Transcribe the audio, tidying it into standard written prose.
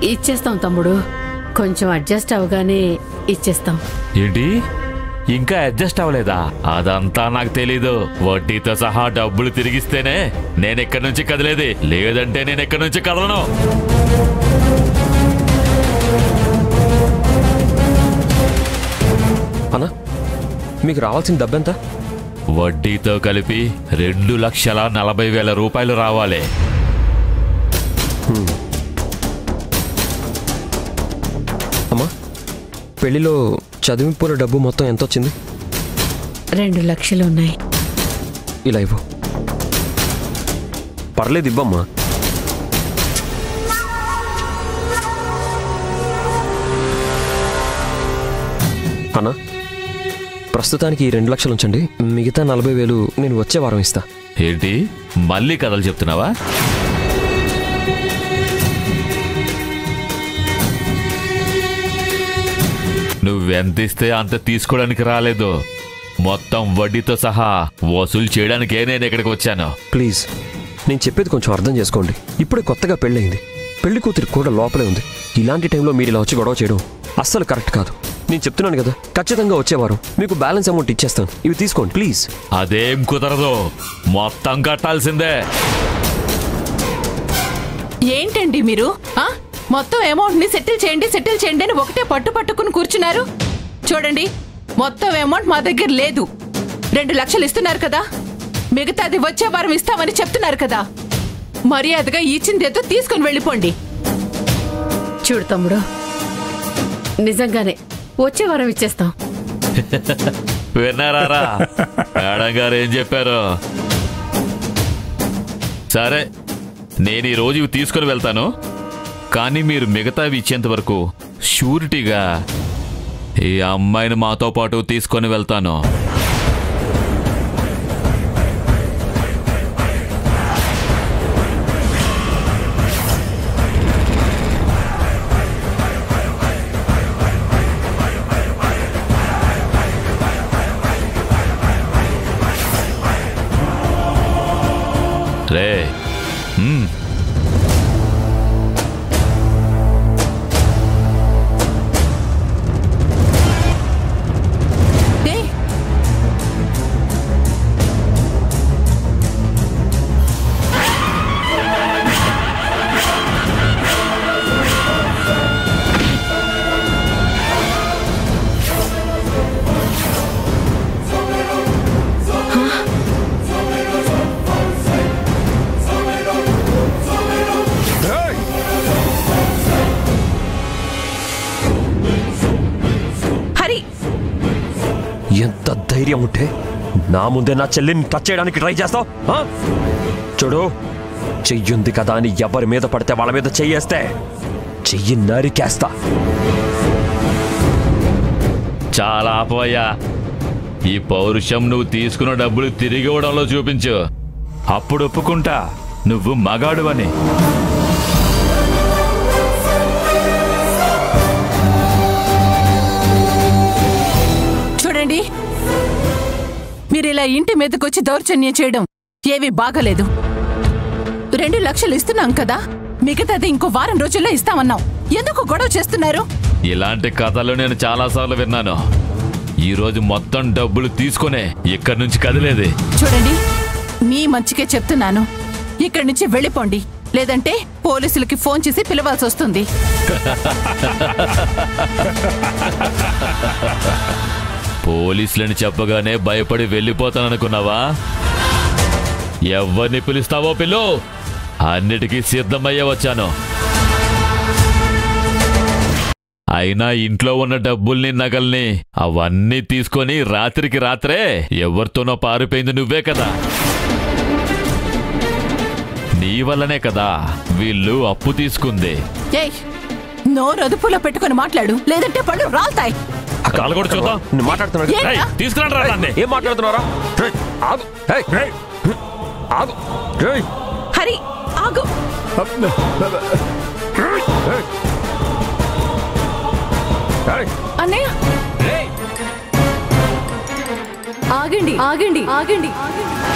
ఇచ్చేస్తాం తమ్ముడు, కొంచెం అడ్జస్ట్ అవగానే ఇచ్చేస్తాం. ఏంటి ఇంకా అడ్జస్ట్ అవ్వలేదా? అదంతా నాకు తెలీదు. వడ్డీతో సహా డబ్బులు తిరిగిస్తేనే నేను ఎక్కడి నుంచి కదిలేది, లేదంటే నేను ఎక్కడి నుంచి కదలను. అన్నా, మీకు రావాల్సిన డబ్బెంత? వడ్డీతో కలిపి 2,40,000 రూపాయలు రావాలి. అమ్మా, పెళ్లిలో చదివింపుల డబ్బు మొత్తం ఎంత వచ్చింది? 2 లక్షలు ఉన్నాయి. ఇలా ఇవ్వు. పర్లేదు, ఇవ్వమ్మా. అన్నా, ప్రస్తుతానికి ఈ 2 లక్షలు ఉంచండి, మిగతా 40,000 నేను వచ్చే వారం ఇస్తా. ఏంటి మళ్ళీ కథలు చెప్తున్నావా? నువ్వెంతిస్తే అంత తీసుకోవడానికి రాలేదు, మొత్తం వడ్డీతో సహా వసూలు చేయడానికే నేను ఇక్కడికి వచ్చాను. ప్లీజ్, నేను చెప్పేది కొంచెం అర్థం చేసుకోండి. ఇప్పుడే కొత్తగా పెళ్ళయింది, పెళ్లి కూతురి కూడా లోపలే ఉంది. ఇలాంటి టైంలో మీరు ఇలా వచ్చి గొడవ చేయడం అస్సలు కరెక్ట్ కాదు. నేను చెప్తున్నాను కదా, ఖచ్చితంగా వచ్చేవారం మీకు బ్యాలెన్స్ అమౌంట్ ఇచ్చేస్తాను. ఇవి తీసుకోండి ప్లీజ్. అదేం కుదరదు, మొత్తం కట్టాల్సిందే. ఏంటండి మీరు మొత్తం అమౌంట్ ని సెటిల్ చేయండి అని ఒకటే పట్టుకుని కూర్చున్నారు. చూడండి, మొత్తం అమౌంట్ మా దగ్గర లేదు. 2 లక్షలు ఇస్తున్నారు కదా, మిగతాది వచ్చే వారం ఇస్తామని చెప్తున్నారు కదా. మర్యాదగా ఇచ్చిందేదో తీసుకుని వెళ్ళిపోండి. చూడు తమ్ముడు, నిజంగానే వచ్చే వారం ఇచ్చేస్తాం. విన్నారా మేడం గారు ఏం చెప్పారు? సరే, నేను ఈ రోజు ఇవి తీసుకుని వెళ్తాను, కానీ మీరు మిగతావి ఇచ్చేంత వరకు షూరిటీగా ఈ అమ్మాయిని మాతో పాటు తీసుకొని వెళ్తాను. రే ఎంత ధైర్యం ఉంటే నా ముందే నా చెల్లిని టచ్ చేయడానికి ట్రై చేస్తావు? చూడు, చెయ్యుంది కదా అని ఎవరి మీద పడితే వాళ్ళ మీద చెయ్యేస్తే చెయ్యి నరికేస్తా. చాలా ఆపవయ్యా. ఈ పౌరుషం నువ్వు తీసుకున్న డబ్బులు తిరిగి ఇవ్వడంలో చూపించు, అప్పుడు ఒప్పుకుంటా నువ్వు మగాడువని. చూడండి, మీరిలా ఇంటి మీదకొచ్చి దౌర్జన్యం చేయడం ఏమీ బాగలేదు. 2 లక్షలు ఇస్తున్నాం కదా, మిగతాది ఇంకో వారం రోజుల్లో ఇస్తామన్నాం. ఎందుకు గొడవ చేస్తున్నారు? ఇలాంటి కథలు నేను చాలాసార్లు విన్నాను. ఈ రోజు మొత్తం డబ్బులు తీసుకునే ఇక్కడి నుంచి కదిలేది. చూడండి, మీ మంచికే చెప్తున్నాను, ఇక్కడి నుంచి వెళ్ళిపోండి, లేదంటే పోలీసులకి ఫోన్ చేసి పిలవాల్సి వస్తుంది. పోలీసులని చెప్పగానే భయపడి వెళ్ళిపోతాననుకున్నావా? ఎవరిని పిలుస్తావో పిల్లు, అన్నిటికీ సిద్ధమయ్యే వచ్చాను. అయినా ఇంట్లో ఉన్న డబ్బుల్ని నగల్ని అవన్నీ తీసుకొని రాత్రికి రాత్రే ఎవరితోనో పారిపోయింది నువ్వే కదా. నీ వల్లనే కదా వీళ్ళు అప్పు తీసుకుంది. నోరు అదుపులో పెట్టుకుని మాట్లాడు, లేదంటే పళ్ళు రాల్తాయి. కాలు కూడా చూద్దాం. తీసుకురండి. ఏం మాట్లాడుతున్నారా? హరి, ఆగు. అన్నయ్య, ఆగండి ఆగండి ఆగండి ఆగండి.